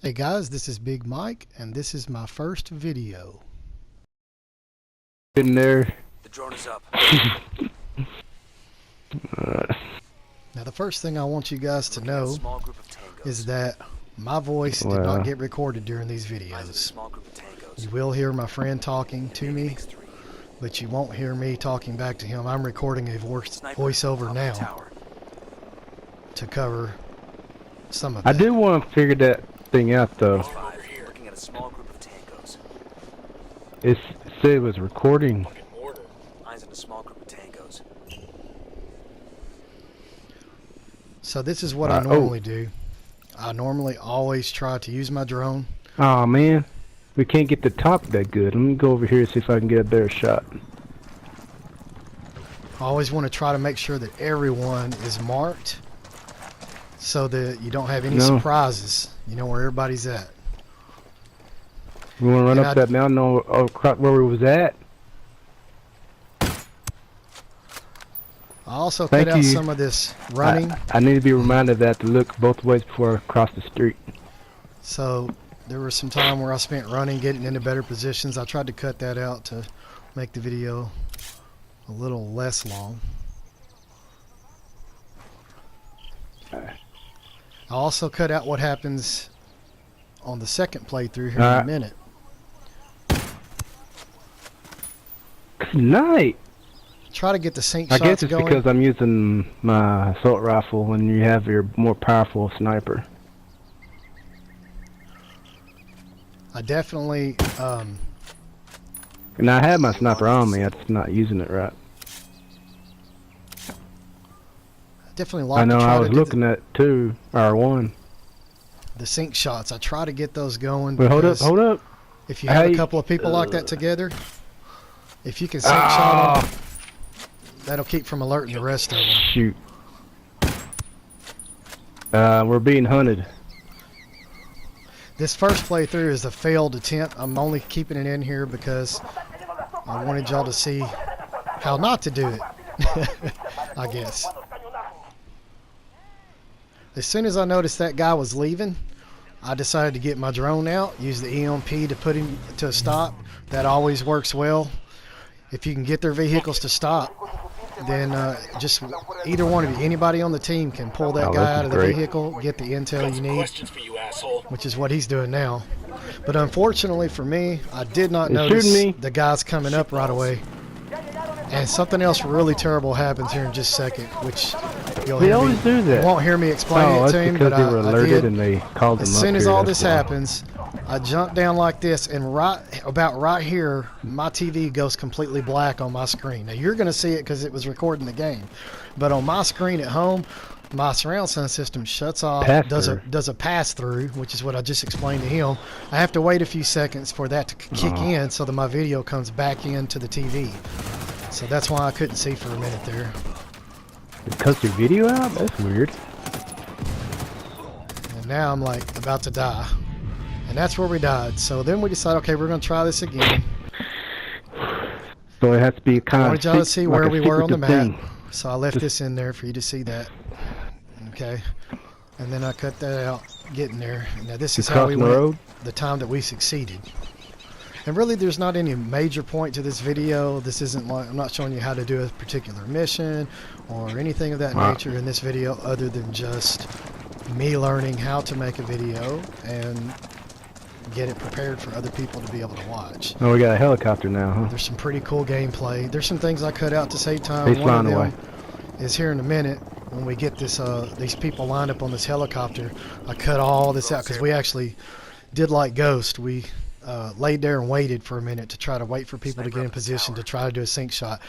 Hey guys, this is Big Mike, and this is my first video. In there. The drone is up. Now the first thing I want you guys to know is that my voice did not get recorded during these videos. You will hear my friend talking to me, but you won't hear me talking back to him. I'm recording a voiceover now to cover some of that. I did want to figure that thing out though. It said it was recording. So this is what I normally do. I normally always try to use my drone. Oh man, we can't get the top that good. Let me go over here and see if I can get a better shot. I always want to try to make sure that everyone is marked so that you don't have any surprises. You know where everybody's at. You want to run up that mountain where we was at? I also cut out some of this running. I need to be reminded of that, to look both ways before I cross the street. So there was some time where I spent running, getting into better positions. I tried to cut that out to make the video a little less long. I also cut out what happens on the second playthrough here in a minute. Good night. Try to get the sync shots going. I guess it's going. because I'm using my assault rifle when you have your more powerful sniper. I definitely and I have my sniper on me, I'm just not using it right. Definitely like I know, to try I was to looking at 2 or 1. The sync shots. I try to get those going. Wait, hold up. If you have a couple of people like that together, if you can sync shot them, that'll keep from alerting the rest of them. Shoot. We're being hunted. This first playthrough is a failed attempt. I'm only keeping it in here because I wanted y'all to see how not to do it, I guess. As soon as I noticed that guy was leaving, I decided to get my drone out, use the EMP to put him to a stop. That always works well. If you can get their vehicles to stop, then just either one of you, anybody on the team can pull that guy out of the vehicle, get the intel you need, which is what he's doing now. But unfortunately for me, I did not notice the guys coming up right away. And something else really terrible happens here in just a second, which you'll hear always do that. You won't hear me explain it to him, but they were alerted I did. And they called them as soon as all this happens, I jump down like this, and about right here, my TV goes completely black on my screen. Now you're going to see it because it was recording the game, but on my screen at home, my surround sound system shuts off, does a pass through, which is what I just explained to him. I have to wait a few seconds for that to kick in so that my video comes back into the TV. So that's why I couldn't see for a minute there. It cuts your video out? That's weird. And now I'm like about to die. And that's where we died. So then we decided, okay, we're going to try this again. So it has to be kind of. I wanted y'all to see where we were on the map. So I left this in there for you to see that. Okay. And then I cut that out getting there. Now this is how we went the time that we succeeded. And really there's not any major point to this video. This isn't like, I'm not showing you how to do a particular mission or anything of that nature in this video, other than just me learning how to make a video and get it prepared for other people to be able to watch. Oh, we got a helicopter now, huh? There's some pretty cool gameplay. There's some things I cut out to save time. He's flying away. Is here in a minute when we get this these people lined up on this helicopter. I cut all this out because we actually did like Ghost. We laid there and waited for a minute to try to wait for people to get in position to try to do a sync shot.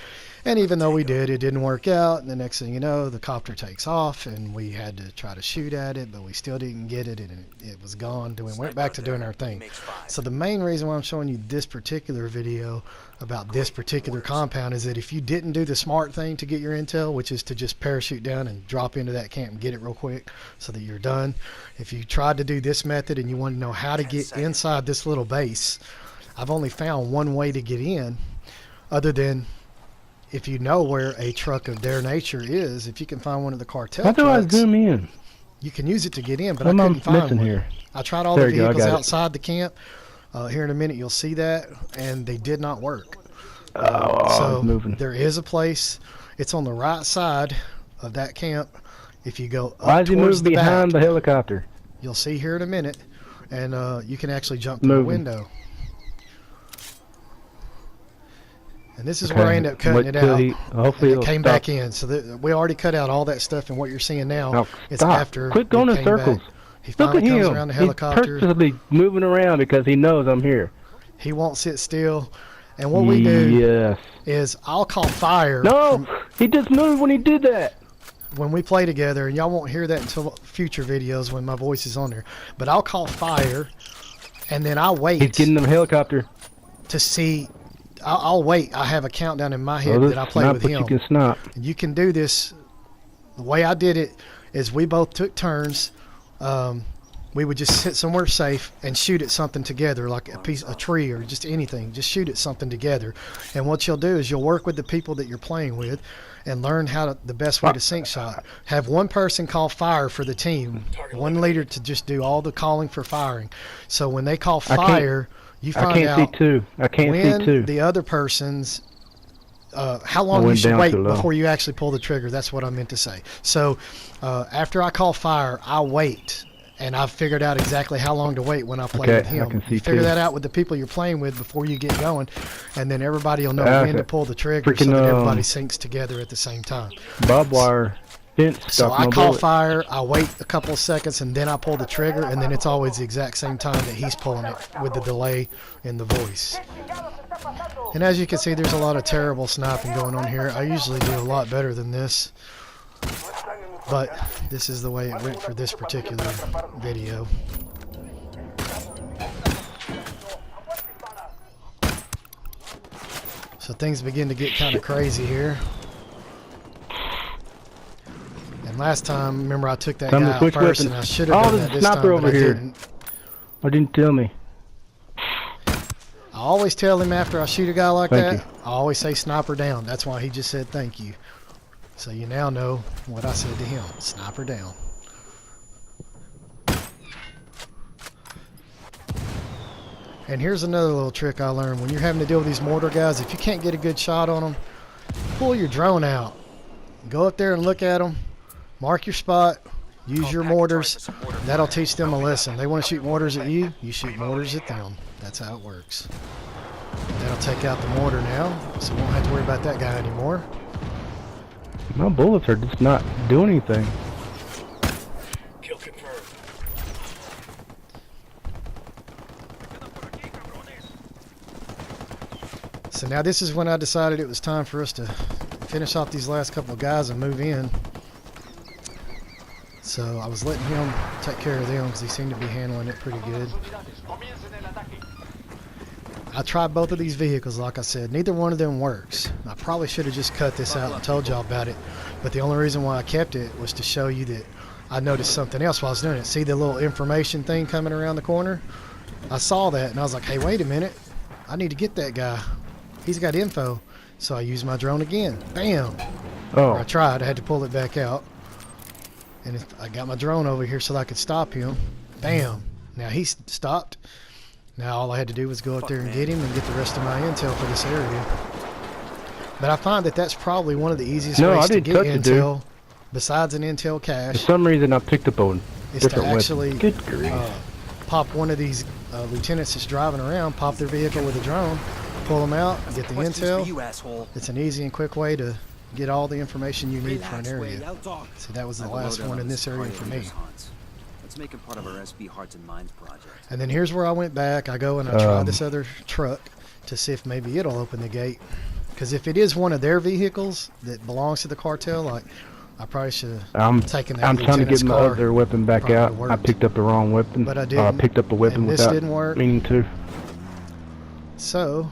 And even though we did, it didn't work out. And the next thing you know, the copter takes off, and we had to try to shoot at it, but we still didn't get it, and it was gone. We went back to doing our thing. So the main reason why I'm showing you this particular video about this particular compound is that if you didn't do the smart thing to get your intel, which is to just parachute down and drop into that camp and get it real quick so that you're done. If you tried to do this method and you want to know how to get inside this little base, I've only found one way to get in, other than if you know where a truck of their nature is. If you can find one of the cartel How do I trucks, zoom in? You can use it to get in, but What I am couldn't find missing one. here? I tried all There the you go, I vehicles got it. outside the camp. Here in a minute, you'll see that, and they did not work. Oh, it's moving. There is a place. It's on the right side of that camp. If you go Why up is he towards moving the behind back, the helicopter? you'll see here in a minute, and you can actually jump through the Moving. window. And this is where I ended up cutting Wait it till out. hopefully And it he'll came stop. back in. So we already cut out all that stuff, and what you're seeing now, No, it's stop. after Quit it going in came circles. back. He Look finally at comes him. around the He's helicopter. purposely moving around because he knows I'm here. He won't sit still. And what we do Yes. is I'll call fire No, he just moved when he did that. when we play together, and y'all won't hear that until future videos when my voice is on there. But I'll call fire, and then I'll wait He's getting the helicopter. to see. I'll wait. I have a countdown in my head Oh, that I play with but him. you can snap. And you can do this. The way I did it is we both took turns. We would just sit somewhere safe and shoot at something together, like a tree or just anything. Just shoot at something together. And what you'll do is you'll work with the people that you're playing with and learn the best way to sync shot. Have one person call fire for the team, one leader to just do all the calling for firing. So when they call fire, you I find can't out see two. I can't see two. when the other person's how long you should wait before you actually pull the trigger. That's what I meant to say. So after I call fire, I'll wait, and I've figured out exactly how long to wait when I play with him. I can see You figure two. that out with the people you're playing with before you get going, and then everybody will know That's when to it. pull the trigger so Freaking, that everybody syncs together at the same time. Barbed wire fence So stopped I my call bullet. fire, I wait a couple of seconds, and then I pull the trigger, and then it's always the exact same time that he's pulling it with the delay in the voice. And as you can see, there's a lot of terrible sniping going on here. I usually do a lot better than this, but this is the way it went for this particular video. So things begin to get kind of crazy here. And last time, remember I took that Time to guy out switch first, weapons. and I should have Oh, done there's that a this time, sniper but over I here. didn't. Why didn't tell me? I always tell him after I shoot a guy like Thank that, I always say sniper down. That's why he just said thank you. So you now know what I said to him. Sniper down. And here's another little trick I learned. When you're having to deal with these mortar guys, if you can't get a good shot on them, pull your drone out. Go up there and look at them. Mark your spot. Use your mortars. That'll teach them a lesson. They want to shoot mortars at you, you shoot mortars at them. That's how it works. That'll take out the mortar now, so we won't have to worry about that guy anymore. My bullets are just not doing anything. Kill confirmed. So now this is when I decided it was time for us to finish off these last couple of guys and move in. So I was letting him take care of them because he seemed to be handling it pretty good. I tried both of these vehicles, like I said. Neither one of them works. I probably should have just cut this out and told y'all about it. But the only reason why I kept it was to show you that I noticed something else while I was doing it. See the little information thing coming around the corner? I saw that and I was like, hey, wait a minute. I need to get that guy. He's got info. So I used my drone again. Bam! Or I Oh, tried. I had to pull it back out. And I got my drone over here so that I could stop him. Bam! Now he's stopped. Now all I had to do was go up there and get him and get the rest of my intel for this area. But I find that that's probably one of the easiest No, I ways to didn't get touch it, dude. intel, besides an intel for cache, some reason I picked up a is to different actually weapon. Good grief. pop one of these lieutenants that's driving around, pop their vehicle with a drone, pull them out, get the intel. You asshole. It's an easy and quick way to get all the information you need for an Relax, area. Wade. I'll talk. See, that was the I've last loaded one on in this area for me. Safari Hunters. Let's make it part of our SB Hearts and Minds project. And then here's where I went back. I go and I try this other truck to see if maybe it'll open the gate. Because if it is one of their vehicles that belongs to the cartel, like, I probably should have taken that I'm trying to lieutenant's get my car. other weapon back Probably out. I worked. picked up the wrong weapon. But I I didn't, picked up a weapon and this without didn't work. meaning to. So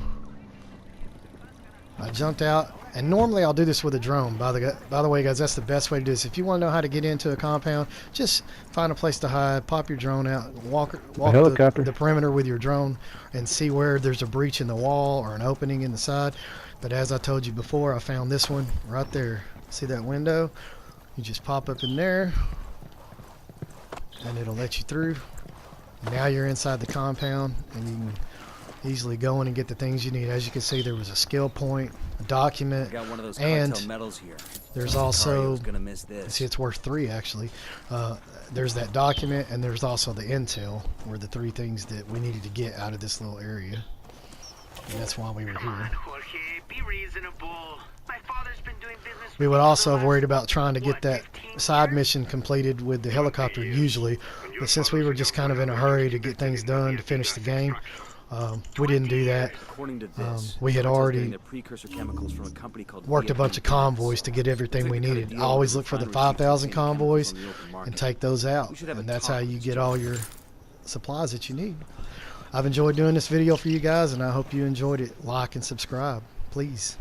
I jumped out, and normally I'll do this with a drone. By the way, guys, that's the best way to do this. If you want to know how to get into a compound, just find a place to hide, pop your drone out, walk helicopter. the perimeter with your drone, and see where there's a breach in the wall or an opening in the side. But as I told you before, I found this one right there. See that window? You just pop up in there, and it'll let you through. Now you're inside the compound, and you can easily go in and get the things you need. As you can see, there was a skill point, a document, Got one of those and cartel medals here. there's also, Sicario's gonna miss this. see, it's worth 3 actually. There's that document, and there's also the intel, were the 3 things that we needed to get out of this little area. And that's why we were here. Jorge, be reasonable. My father's been doing business. We would also have worried about trying to get that side mission completed with the helicopter usually, but since we were just kind of in a hurry to get things done to finish the game, we didn't do that. According to this, We had cartel's already getting their precursor chemicals from a company called worked a bunch of convoys to get everything we needed. I always look for the 5,000 convoys and take those out, and that's how you get all your supplies that you need. I've enjoyed doing this video for you guys, and I hope you enjoyed it. Like and subscribe, please.